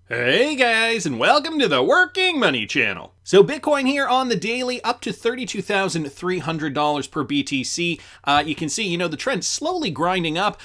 Hey guys, and welcome to the Working Money Channel. So Bitcoin here on the daily, up to $32,300 per BTC. You can see, the trend slowly grinding up.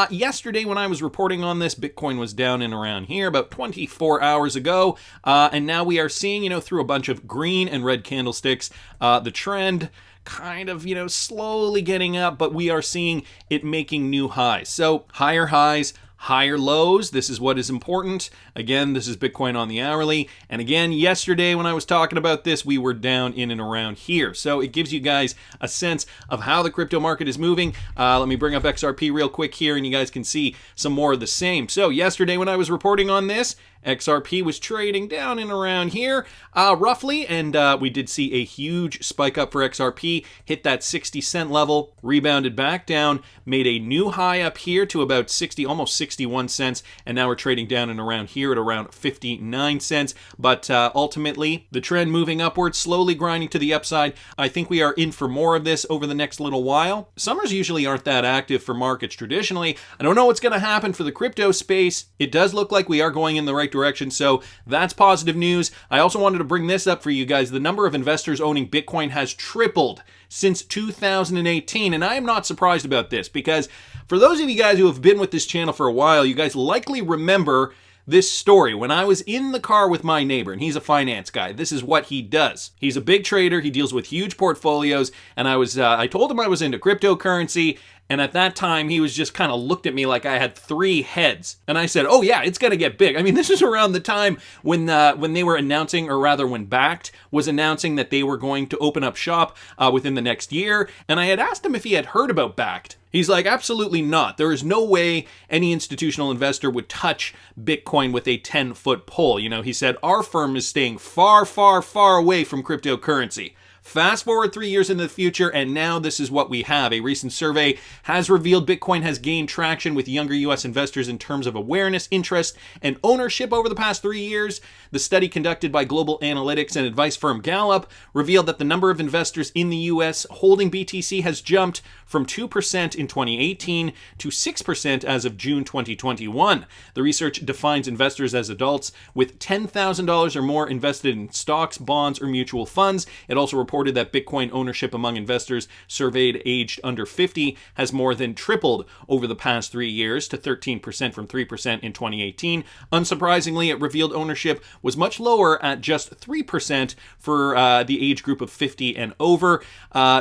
Yesterday when I was reporting on this, Bitcoin was down in around here about 24 hours ago. And now we are seeing, through a bunch of green and red candlesticks, the trend kind of, slowly getting up, but we are seeing it making new highs. So higher highs, higher lows. This is what is important. Again, this is Bitcoin on the hourly. And again, yesterday when I was talking about this, we were down in and around here. So it gives you guys a sense of how the crypto market is moving. Let me bring up XRP real quick here and you guys can see some more of the same. So yesterday when I was reporting on this, XRP was trading down and around here, roughly, and we did see a huge spike up for XRP, hit that 60-cent level, rebounded back down, made a new high up here to about 60, almost 61 cents, and now we're trading down and around here at around 59 cents, but ultimately, the trend moving upwards, slowly grinding to the upside. I think we are in for more of this over the next little while. Summers usually aren't that active for markets traditionally. I don't know what's going to happen for the crypto space. It does look like we are going in the right direction, so that's positive news. I also wanted to bring this up for you guys. The number of investors owning Bitcoin has tripled since 2018, and I am not surprised about this because for those of you guys who have been with this channel for a while, you guys likely remember this story. When I was in the car with my neighbor, and he's a finance guy, this is what he does. He's a big trader, he deals with huge portfolios, and I told him I was into cryptocurrency, and at that time, he was just kind of looked at me like I had three heads. And I said, oh yeah, it's going to get big. I mean, this is around the time when they were announcing, or rather when Bakkt was announcing that they were going to open up shop within the next year. And I had asked him if he had heard about Bakkt. He's like, absolutely not. There is no way any institutional investor would touch Bitcoin with a 10-foot pole. He said, our firm is staying far, far, far away from cryptocurrency. Fast forward 3 years into the future, and now this is what we have. A recent survey has revealed Bitcoin has gained traction with younger U.S. investors in terms of awareness, interest, and ownership over the past 3 years. The study conducted by global analytics and advice firm Gallup revealed that the number of investors in the U.S. holding BTC has jumped from 2% in 2018 to 6% as of June 2021. The research defines investors as adults with $10,000 or more invested in stocks, bonds, or mutual funds. It also reported that Bitcoin ownership among investors surveyed aged under 50 has more than tripled over the past 3 years to 13% from 3% in 2018. Unsurprisingly, it revealed ownership was much lower at just 3% for the age group of 50 and over.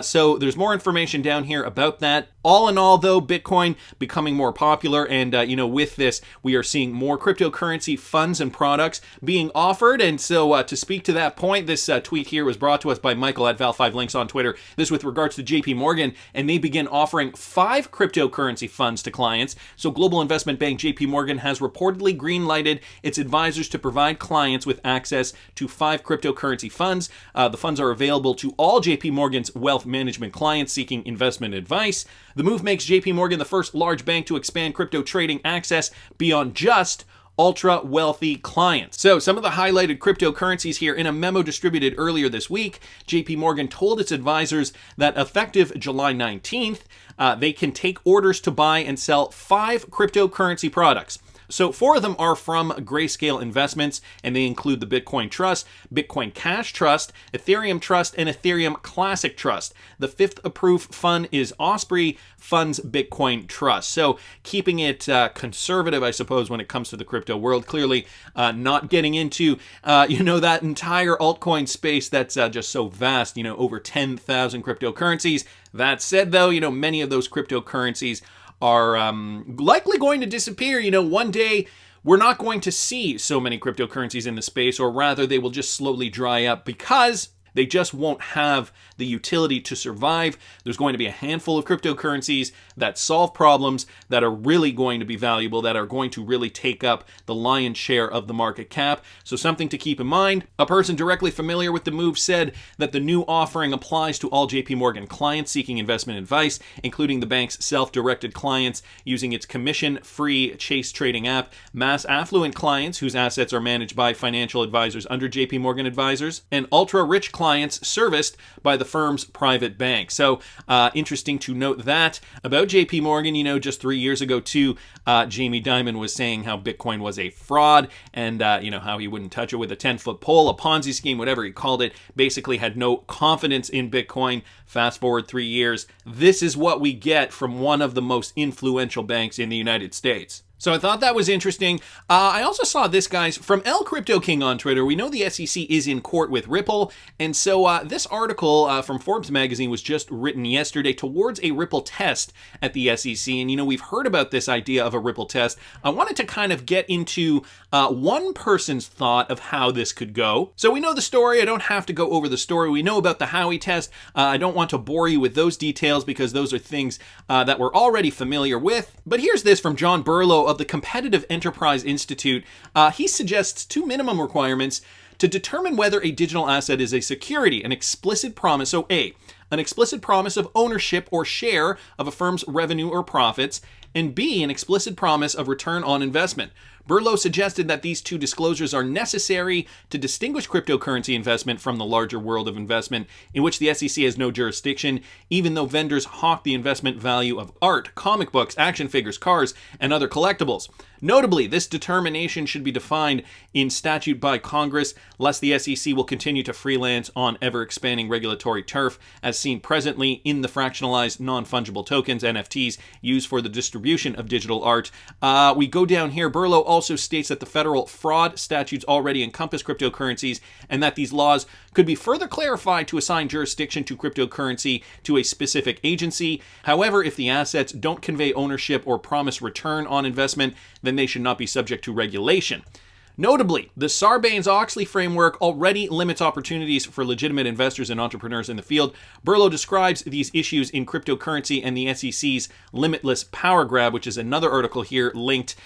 So there's more information down here about that. All in all, though, Bitcoin becoming more popular, and with this, we are seeing more cryptocurrency funds and products being offered. And so to speak to that point, this tweet here was brought to us by Michael at Val5Links on Twitter. This with regards to JP Morgan, and they begin offering 5 cryptocurrency funds to clients. So global investment bank JP Morgan has reportedly green-lighted its advisors to provide clients with access to 5 cryptocurrency funds. The funds are available to all JP Morgan's wealth management clients seeking investment advice. The move makes JP Morgan the first large bank to expand crypto trading access beyond just ultra wealthy clients. So some of the highlighted cryptocurrencies here in a memo distributed earlier this week, JP Morgan told its advisors that effective July 19th, they can take orders to buy and sell 5 cryptocurrency products. So 4 of them are from Grayscale Investments, and they include the Bitcoin Trust, Bitcoin Cash Trust, Ethereum Trust, and Ethereum Classic Trust. The 5th approved fund is Osprey Funds Bitcoin Trust. So keeping it conservative, I suppose, when it comes to the crypto world. Clearly not getting into, that entire altcoin space that's just so vast, over 10,000 cryptocurrencies. That said, though, many of those cryptocurrencies are likely going to disappear. One day we're not going to see so many cryptocurrencies in the space, or rather they will just slowly dry up because they just won't have the utility to survive. There's going to be a handful of cryptocurrencies that solve problems that are really going to be valuable, that are going to really take up the lion's share of the market cap. So something to keep in mind. A person directly familiar with the move said that the new offering applies to all JP Morgan clients seeking investment advice, including the bank's self-directed clients using its commission-free Chase trading app, mass affluent clients whose assets are managed by financial advisors under JP Morgan advisors, and ultra-rich clients clients serviced by the firm's private bank. So interesting to note that. About JP Morgan, you know, just 3 years ago too, Jamie Dimon was saying how Bitcoin was a fraud and, you know, how he wouldn't touch it with a 10-foot pole, a Ponzi scheme, whatever he called it, basically had no confidence in Bitcoin. Fast forward 3 years, this is what we get from one of the most influential banks in the United States. So I thought that was interesting. I also saw this, guys, from L Crypto King on Twitter. We know the SEC is in court with Ripple, and so this article from Forbes magazine was just written yesterday towards a Ripple test at the SEC. And, you know, we've heard about this idea of a Ripple test. I wanted to kind of get into one person's thought of how this could go. So we know the story. I don't have to go over the story. We know about the Howey test. I don't want to bore you with those details because those are things that we're already familiar with. But here's this from John Burlow of the Competitive Enterprise Institute. He suggests 2 minimum requirements to determine whether a digital asset is a security: an explicit promise, so A, an explicit promise of ownership or share of a firm's revenue or profits, and B, an explicit promise of return on investment. Burlow suggested that these 2 disclosures are necessary to distinguish cryptocurrency investment from the larger world of investment in which the SEC has no jurisdiction, even though vendors hawk the investment value of art, comic books, action figures, cars, and other collectibles. Notably, this determination should be defined in statute by Congress, lest the SEC will continue to freelance on ever-expanding regulatory turf, as seen presently in the fractionalized non-fungible tokens, NFTs, used for the distribution of digital art. We go down here. Burlow also states that the federal fraud statutes already encompass cryptocurrencies and that these laws could be further clarified to assign jurisdiction to cryptocurrency to a specific agency. However, if the assets don't convey ownership or promise return on investment, then they should not be subject to regulation. Notably, the Sarbanes-Oxley framework already limits opportunities for legitimate investors and entrepreneurs in the field. Burlow describes these issues in Cryptocurrency and the SEC's Limitless Power Grab, which is another article here linked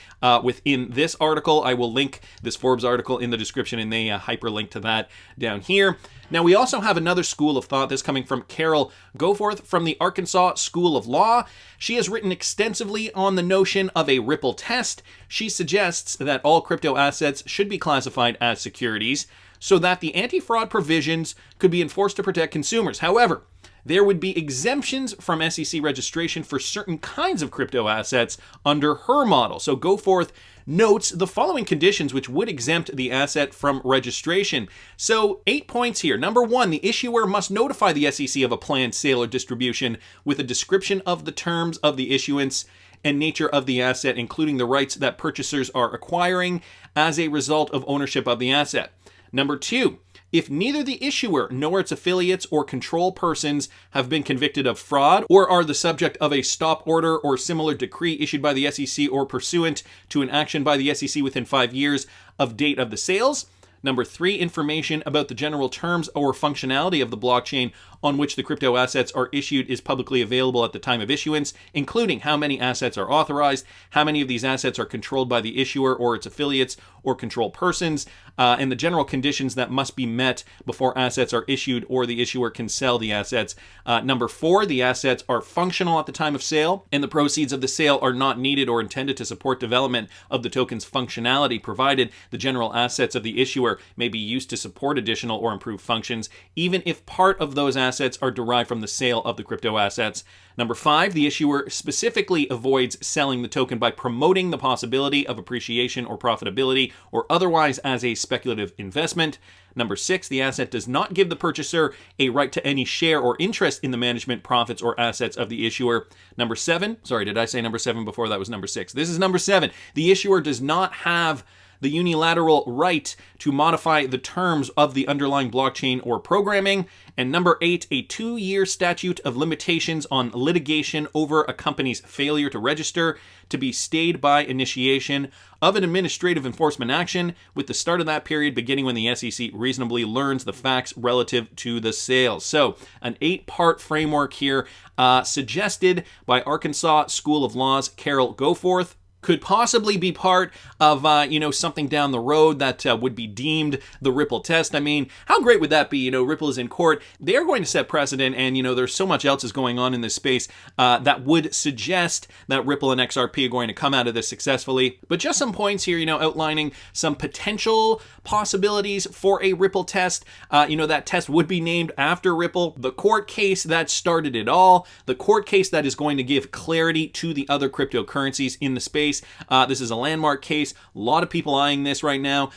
within this article. I will link this Forbes article in the description, and they hyperlink to that down here. Now, we also have another school of thought, this coming from Carol Goforth from the Arkansas School of Law. She has written extensively on the notion of a Ripple test. She suggests that all crypto assets should be classified as securities so that the anti-fraud provisions could be enforced to protect consumers. However, there would be exemptions from SEC registration for certain kinds of crypto assets under her model. So Goforth notes the following conditions which would exempt the asset from registration. So 8 points here. Number 1, the issuer must notify the SEC of a planned sale or distribution with a description of the terms of the issuance and nature of the asset, including the rights that purchasers are acquiring as a result of ownership of the asset. Number 2, if neither the issuer nor its affiliates or control persons have been convicted of fraud or are the subject of a stop order or similar decree issued by the SEC or pursuant to an action by the SEC within 5 years of date of the sales. Number 3, information about the general terms or functionality of the blockchain on which the crypto assets are issued is publicly available at the time of issuance, including how many assets are authorized, how many of these assets are controlled by the issuer or its affiliates or control persons, and the general conditions that must be met before assets are issued or the issuer can sell the assets. Number 4, the assets are functional at the time of sale, and the proceeds of the sale are not needed or intended to support development of the token's functionality, provided the general assets of the issuer may be used to support additional or improved functions, even if part of those assets are derived from the sale of the crypto assets. Number 5, the issuer specifically avoids selling the token by promoting the possibility of appreciation or profitability or otherwise as a speculative investment. Number 6, the asset does not give the purchaser a right to any share or interest in the management, profits, or assets of the issuer. Number 7, sorry, did I say number 7 before? That was number 6. This is number 7. The issuer does not have the unilateral right to modify the terms of the underlying blockchain or programming. And number 8, a 2-year statute of limitations on litigation over a company's failure to register to be stayed by initiation of an administrative enforcement action, with the start of that period beginning when the SEC reasonably learns the facts relative to the sales. So an 8-part framework here suggested by Arkansas School of Law's Carol Goforth. could possibly be part of, something down the road that would be deemed the Ripple test. I mean, how great would that be? Ripple is in court. They are going to set precedent, and, there's so much else is going on in this space that would suggest that Ripple and XRP are going to come out of this successfully. But just some points here, outlining some potential possibilities for a Ripple test. That test would be named after Ripple. The court case that started it all. The court case that is going to give clarity to the other cryptocurrencies in the space. This is a landmark case. A lot of people eyeing this right now.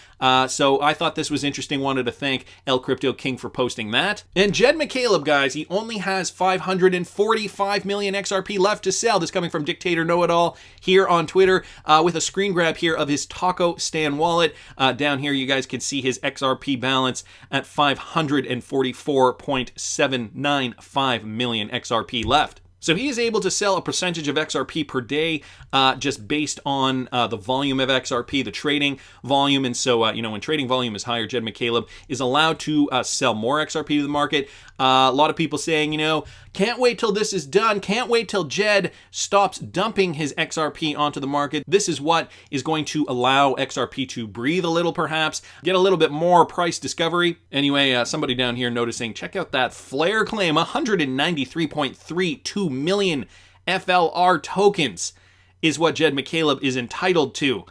So I thought this was interesting. Wanted to thank El Crypto King for posting that. And Jed McCaleb, guys, he only has 545 million XRP left to sell. This coming from Dictator Know-It-All here on Twitter with a screen grab here of his Taco Stan wallet. Down here, you guys can see his XRP balance at 544.795 million XRP left. So he is able to sell a percentage of XRP per day just based on the volume of XRP, the trading volume. And so, when trading volume is higher, Jed McCaleb is allowed to sell more XRP to the market. A lot of people saying, can't wait till this is done. Can't wait till Jed stops dumping his XRP onto the market. This is what is going to allow XRP to breathe a little, perhaps, get a little bit more price discovery. Anyway, somebody down here noticing, check out that flare claim, 193.32 million FLR tokens is what Jed McCaleb is entitled to.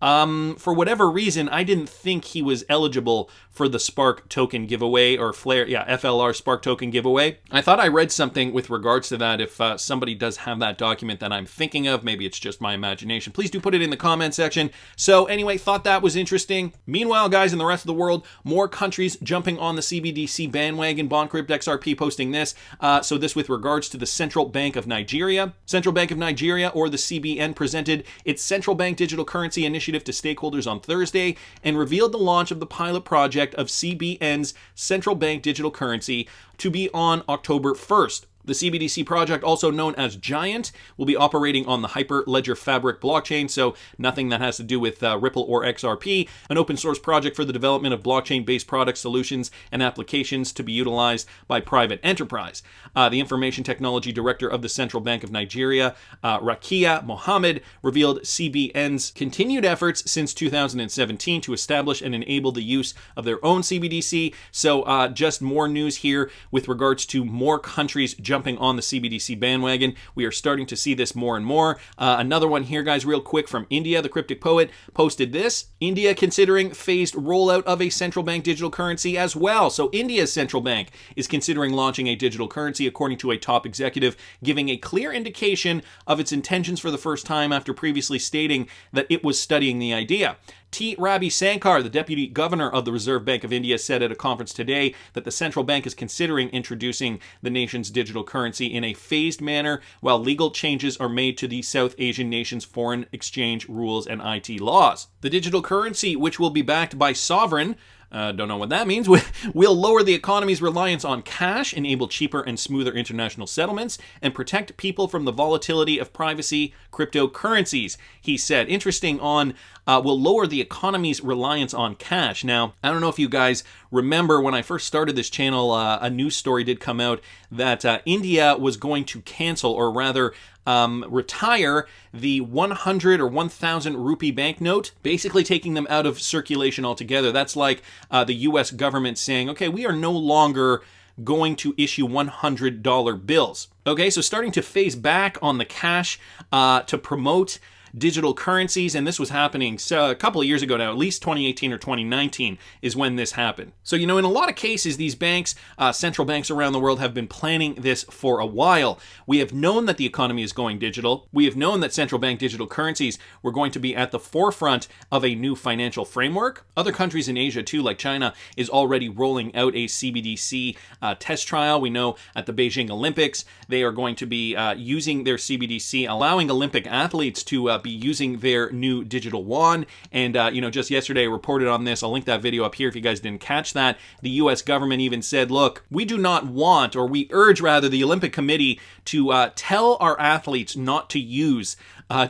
For whatever reason, I didn't think he was eligible for the Spark token giveaway or FLR Spark token giveaway. I thought I read something with regards to that. If somebody does have that document that I'm thinking of, maybe it's just my imagination, please do put it in the comment section. So anyway, thought that was interesting. Meanwhile, guys, in the rest of the world, more countries jumping on the CBDC bandwagon. BondCrypt XRP posting this. So this with regards to the Central Bank of Nigeria. Central Bank of Nigeria, or the CBN, presented its central bank digital currency initiative to stakeholders on Thursday and revealed the launch of the pilot project of CBN's central bank digital currency to be on October 1st. The CBDC project, also known as Giant, will be operating on the Hyperledger Fabric blockchain, so nothing that has to do with Ripple or XRP, an open source project for the development of blockchain-based product solutions and applications to be utilized by private enterprise. The Information Technology Director of the Central Bank of Nigeria, Rakia Mohammed, revealed CBN's continued efforts since 2017 to establish and enable the use of their own CBDC. So just more news here with regards to more countries jumping on the CBDC bandwagon. We are starting to see this more and more. Another one here, guys, real quick from India. The Cryptic Poet posted this. India considering phased rollout of a central bank digital currency as well. So India's central bank is considering launching a digital currency, according to a top executive, giving a clear indication of its intentions for the first time after previously stating that it was studying the idea. T. Ravi Shankar, the Deputy Governor of the Reserve Bank of India, said at a conference today that the central bank is considering introducing the nation's digital currency in a phased manner while legal changes are made to the South Asian nation's foreign exchange rules and IT laws. The digital currency, which will be backed by sovereign, don't know what that means, will lower the economy's reliance on cash, enable cheaper and smoother international settlements, and protect people from the volatility of privacy cryptocurrencies, he said. Interesting on will lower the economy's reliance on cash. Now, I don't know if you guys remember when I first started this channel, a news story did come out that India was going to cancel, or rather retire the 100 or 1,000 rupee banknote, basically taking them out of circulation altogether. That's like the US government saying, okay, we are no longer going to issue $100 bills. Okay, so starting to phase back on the cash to promote digital currencies, and this was happening a couple of years ago now, at least 2018 or 2019 is when this happened. So, in a lot of cases, these banks, central banks around the world have been planning this for a while. We have known that the economy is going digital. We have known that central bank digital currencies were going to be at the forefront of a new financial framework. Other countries in Asia, too, like China, is already rolling out a CBDC test trial. We know at the Beijing Olympics, they are going to be using their CBDC, allowing Olympic athletes to be using their new digital yuan. And, just yesterday I reported on this. I'll link that video up here if you guys didn't catch that. The US government even said, look, we do not want, or we urge rather, the Olympic Committee to tell our athletes not to use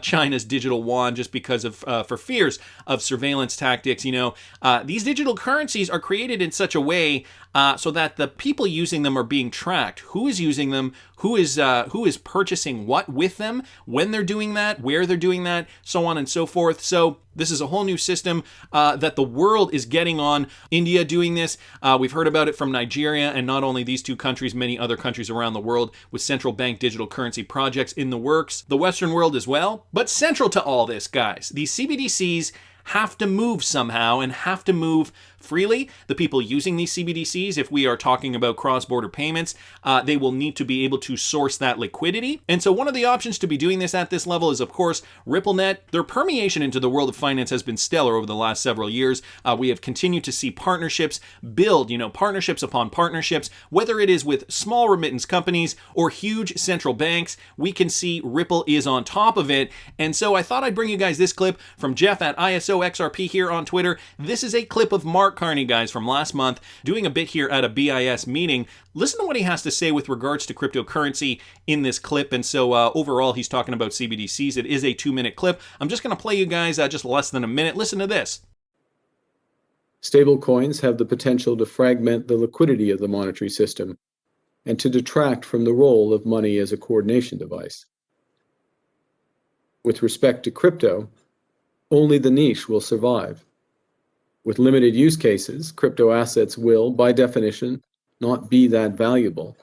China's digital yuan just because of for fears of surveillance tactics. These digital currencies are created in such a way so that the people using them are being tracked. Who is using them? Who is purchasing what with them? When they're doing that? Where they're doing that? So on and so forth. So this is a whole new system that the world is getting on. India doing this. We've heard about it from Nigeria, and not only these two countries, many other countries around the world with central bank digital currency projects in the works. The Western world as well. But central to all this, guys, these CBDCs have to move somehow and have to move freely. The people using these CBDCs, if we are talking about cross-border payments, they will need to be able to source that liquidity. And so one of the options to be doing this at this level is, of course, RippleNet. Their permeation into the world of finance has been stellar over the last several years. We have continued to see partnerships build, partnerships upon partnerships, whether it is with small remittance companies or huge central banks. We can see Ripple is on top of it. And so I thought I'd bring you guys this clip from Jeff at ISO XRP here on Twitter. This is a clip of Mark Carney, guys, from last month, doing a bit here at a BIS meeting. Listen to what he has to say with regards to cryptocurrency in this clip. And so overall, he's talking about CBDCs. It is a 2-minute clip. I'm just going to play you guys just less than a minute. Listen to this. Stablecoins have the potential to fragment the liquidity of the monetary system and to detract from the role of money as a coordination device. With respect to crypto, only the niche will survive. With limited use cases, crypto assets will, by definition, not be that valuable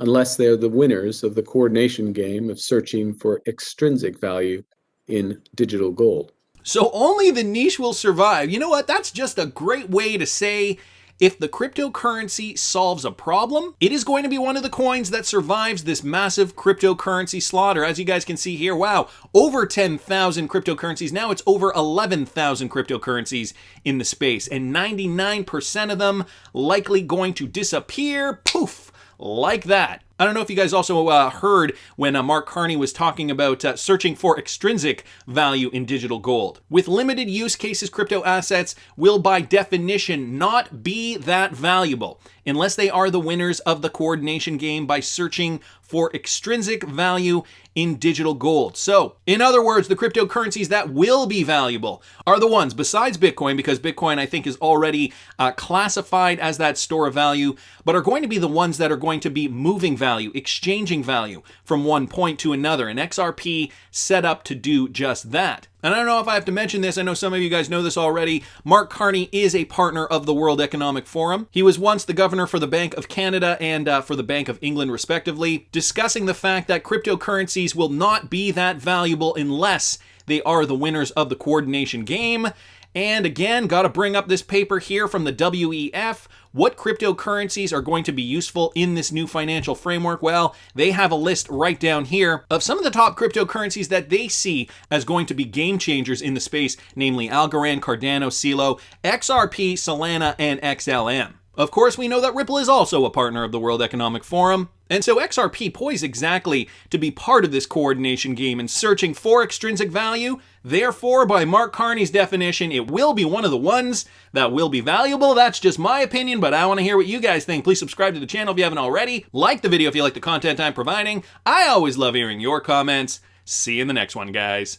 unless they're the winners of the coordination game of searching for extrinsic value in digital gold. So only the niche will survive. You know what? That's just a great way to say if the cryptocurrency solves a problem, it is going to be one of the coins that survives this massive cryptocurrency slaughter. As you guys can see here, wow, over 10,000 cryptocurrencies. Now it's over 11,000 cryptocurrencies in the space, and 99% of them likely going to disappear, poof, like that. I don't know if you guys also heard when Mark Carney was talking about searching for extrinsic value in digital gold. With limited use cases, crypto assets will by definition not be that valuable unless they are the winners of the coordination game by searching for extrinsic value in digital gold. So, in other words, the cryptocurrencies that will be valuable are the ones besides Bitcoin, because Bitcoin I think is already classified as that store of value, but are going to be the ones that are going to be moving value, exchanging value from one point to another, and XRP set up to do just that. And I don't know if I have to mention this, I know some of you guys know this already. Mark Carney is a partner of the World Economic Forum. He was once the governor for the Bank of Canada and for the Bank of England, respectively, discussing the fact that cryptocurrencies will not be that valuable unless they are the winners of the coordination game. And again, got to bring up this paper here from the WEF. What cryptocurrencies are going to be useful in this new financial framework? Well, they have a list right down here of some of the top cryptocurrencies that they see as going to be game changers in the space, namely Algorand, Cardano, CELO, XRP, Solana, and XLM. Of course, we know that Ripple is also a partner of the World Economic Forum. And so XRP poised exactly to be part of this coordination game and searching for extrinsic value. Therefore, by Mark Carney's definition, it will be one of the ones that will be valuable. That's just my opinion, but I want to hear what you guys think. Please subscribe to the channel if you haven't already. Like the video if you like the content I'm providing. I always love hearing your comments. See you in the next one, guys.